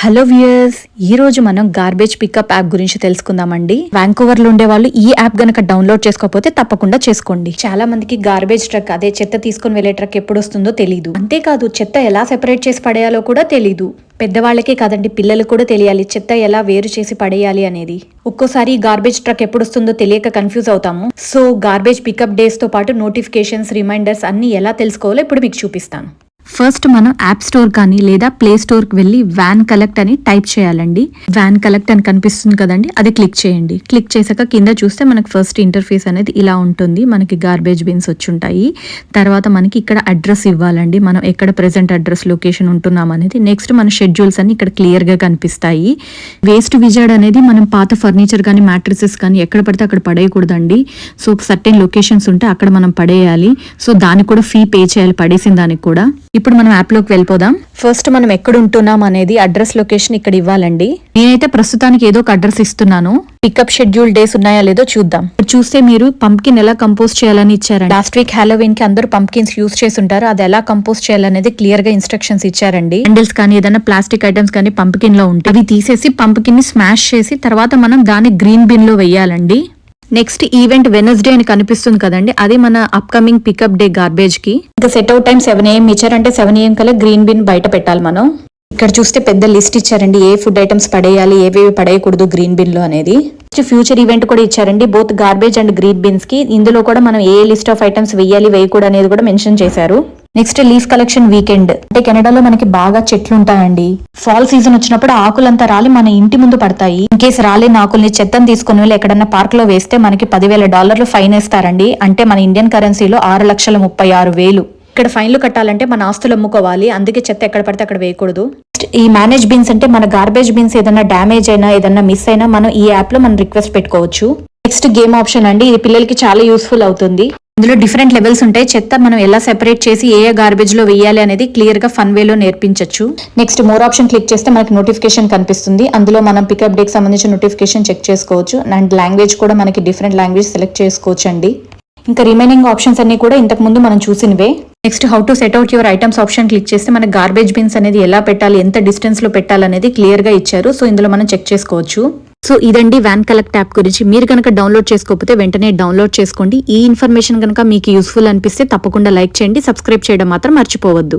Hello viewers, ఈ రోజు మనం గార్బేజ్ పికప్ యాప్ గురించి తెలుసుకుందామండి. వ్యాంకోవర్ లో ఉండే వాళ్ళు ఈ యాప్ గనక డౌన్లోడ్ చేసుకోకపోతే తప్పకుండా చేసుకోండి. చాలా మందికి గార్బేజ్ ట్రక్, అదే చెత్త తీసుకుని వెళ్లే ట్రక్ ఎప్పుడు వస్తుందో తెలియదు. అంతేకాదు చెత్త ఎలా సెపరేట్ చేసి పడేయాలో కూడా తెలీదు. పెద్దవాళ్ళకే కాదండి, పిల్లలకు కూడా తెలియాలి చెత్త ఎలా వేరు చేసి పడేయాలి అనేది. ఒక్కోసారి గార్బేజ్ ట్రక్ ఎప్పుడు వస్తుందో తెలియక కన్ఫ్యూజ్ అవుతాము. సో గార్బేజ్ పికప్ డేస్ తో పాటు నోటిఫికేషన్స్, రిమైండర్స్ అన్ని ఎలా తెలుసుకోవాలో ఇప్పుడు మీకు చూపిస్తాను. ఫస్ట్ మనం యాప్ స్టోర్ కానీ లేదా ప్లే స్టోర్కి వెళ్ళి వ్యాన్ కలెక్ట్ అని టైప్ చేయాలండి. వ్యాన్ కలెక్ట్ అని కనిపిస్తుంది కదండి, అది క్లిక్ చేయండి. క్లిక్ చేశాక కింద చూస్తే మనకి ఫస్ట్ ఇంటర్ఫేస్ అనేది ఇలా ఉంటుంది. మనకి గార్బేజ్ బిన్స్ వచ్చి ఉంటాయి. తర్వాత మనకి ఇక్కడ అడ్రస్ ఇవ్వాలండి, మనం ఎక్కడ ప్రెసెంట్ అడ్రస్ లొకేషన్ ఉంటున్నాం అనేది. నెక్స్ట్ మన షెడ్యూల్స్ అన్ని ఇక్కడ క్లియర్గా కనిపిస్తాయి. వేస్ట్ విజార్డ్ అనేది మనం పాత ఫర్నిచర్ కానీ మ్యాట్రిసెస్ కానీ ఎక్కడ పడితే అక్కడ పడేయకూడదండి. సో సర్టెన్ లొకేషన్స్ ఉంటే అక్కడ మనం పడేయాలి. సో దానికి కూడా ఫీ పే చేయాలి, పడేసిన దానికి కూడా. ఇప్పుడు మనం యాప్ లోకి వెళ్ళిపోదాం. ఫస్ట్ మనం ఎక్కడ ఉంటున్నాం అనేది అడ్రస్ లొకేషన్ ఇక్కడ ఇవ్వాలండి. నేనైతే ప్రస్తుతానికి ఏదో ఒక అడ్రస్ ఇస్తున్నాను. పికప్ షెడ్యూల్ డేస్ ఉన్నాయా లేదో చూద్దాం. చూస్తే మీరు పంప్కిన్ ఎలా కంపోజ్ చేయాలని ఇచ్చారండి. లాస్ట్ వీక్ హాలోవీన్ కి అందరూ పంప్కిన్స్ యూజ్ చేసి ఉంటారు. అది ఎలా కంపోజ్ చేయాలనేది క్లియర్ గా ఇన్స్ట్రక్షన్స్ ఇచ్చారండి. హ్యాండిల్స్ కానీ ఏదైనా ప్లాస్టిక్ ఐటమ్స్ కానీ పంప్కిన్ లో ఉంటాయి. అవి తీసేసి పంప్కిన్ ని స్మాష్ చేసి తర్వాత మనం దాన్ని గ్రీన్ బిన్ లో వెయ్యాలండి. నెక్స్ట్ ఈవెంట్ వెనస్డే అని కనిపిస్తుంది కదండి, అది మన అప్కమింగ్ పికప్ డే గార్బేజ్ కి. ఇంకా సెట్ అవుట్ టైం 7 AM ఇచ్చారంటే 7 AM కల్లా గ్రీన్ బిన్ బయట పెట్టాలి మనం. ఇక్కడ చూస్తే పెద్ద లిస్ట్ ఇచ్చారండి, ఏ ఫుడ్ ఐటమ్స్ పడేయాలి, ఏవేవి పడేయకూడదు గ్రీన్ బిన్ లో అనేది. ఫ్యూచర్ ఈవెంట్ కూడా ఇచ్చారండి, both garbage and green bins కి. ఇందులో కూడా మనం ఏ లిస్ట్ ఆఫ్ ఐటమ్స్ వేయాలి వేయకూడదు అనేది కూడా మెన్షన్ చేశారు. Next leaf collection weekend. అంటే కెనడాలో మనకి బాగా చెట్లు ఉంటాయండి. ఫాల్ సీజన్ వచ్చినప్పుడు ఆకులంతా రాలి మన ఇంటి ముందు పడతాయి. ఇన్ కేసు రాలేని ఆకుల్ని చెత్తను తీసుకుని వెళ్ళి ఎక్కడన్నా పార్క్ లో వేస్తే మనకి $10,000 ఫైన్ వేస్తారండి. అంటే మన ఇండియన్ కరెన్సీలో 6,36,000. ఇక్కడ ఫైన్లు కట్టాలంటే మన ఆస్తులు అమ్ముకోవాలి. అందుకే చెత్త ఎక్కడ పడితే అక్కడ వేయకూడదు. ఈ మేనేజ్ బిన్స్ అంటే మన గార్బేజ్ బిన్స్ ఏదైనా డ్యామేజ్ అయినా ఏదైనా మిస్ అయినా మనం ఈ యాప్ లో మనం రిక్వెస్ట్ పెట్టుకోవచ్చు. నెక్స్ట్ గేమ్ ఆప్షన్ అండి, ఇది పిల్లలకి చాలా యూస్ఫుల్ అవుతుంది. ఇందులో డిఫరెంట్ లెవెల్స్ ఉంటాయి. చెత్త మనం ఎలా సెపరేట్ చేసి ఏ గార్బేజ్ లో వేయాలి అనేది క్లియర్ గా ఫన్ వేలో నేర్పించవచ్చు. నెక్స్ట్ మోర్ ఆప్షన్ క్లిక్ చేస్తే మనకి నోటిఫికేషన్ కనిపిస్తుంది. అందులో మనం పికప్ డేకి సంబంధించిన నోటిఫికేషన్ చెక్ చేసుకోవచ్చు. అండ్ లాంగ్వేజ్ కూడా మనకి డిఫరెంట్ లాంగ్వేజ్ సెలెక్ట్ చేసుకోవచ్చు అండి. ఇంకా రిమైనింగ్ ఆప్షన్స్ అన్ని కూడా ఇంతకు ముందు మనం చూసినవే. Next how to set out your items option click చేస్తే మన గార్బేజ్ బిన్స్ అనేది ఎలా పెట్టాలి, ఎంత డిస్టెన్స్ లో పెట్టాలనేది క్లియర్ గా ఇచ్చారు. సో ఇందులో మనం చెక్ చేసుకోవచ్చు. సో ఇదండి వ్యాన్ కలెక్ట్ యాప్ గురించి. మీరు కనుక డౌన్లోడ్ చేసుకోకపోతే వెంటనే డౌన్లోడ్ చేసుకోండి. ఈ ఇన్ఫర్మేషన్ కనుక మీకు యూస్ఫుల్ అనిపిస్తే తప్పకుండా లైక్ చేయండి, సబ్స్క్రైబ్ చేయడం మాత్రం మర్చిపోవద్దు.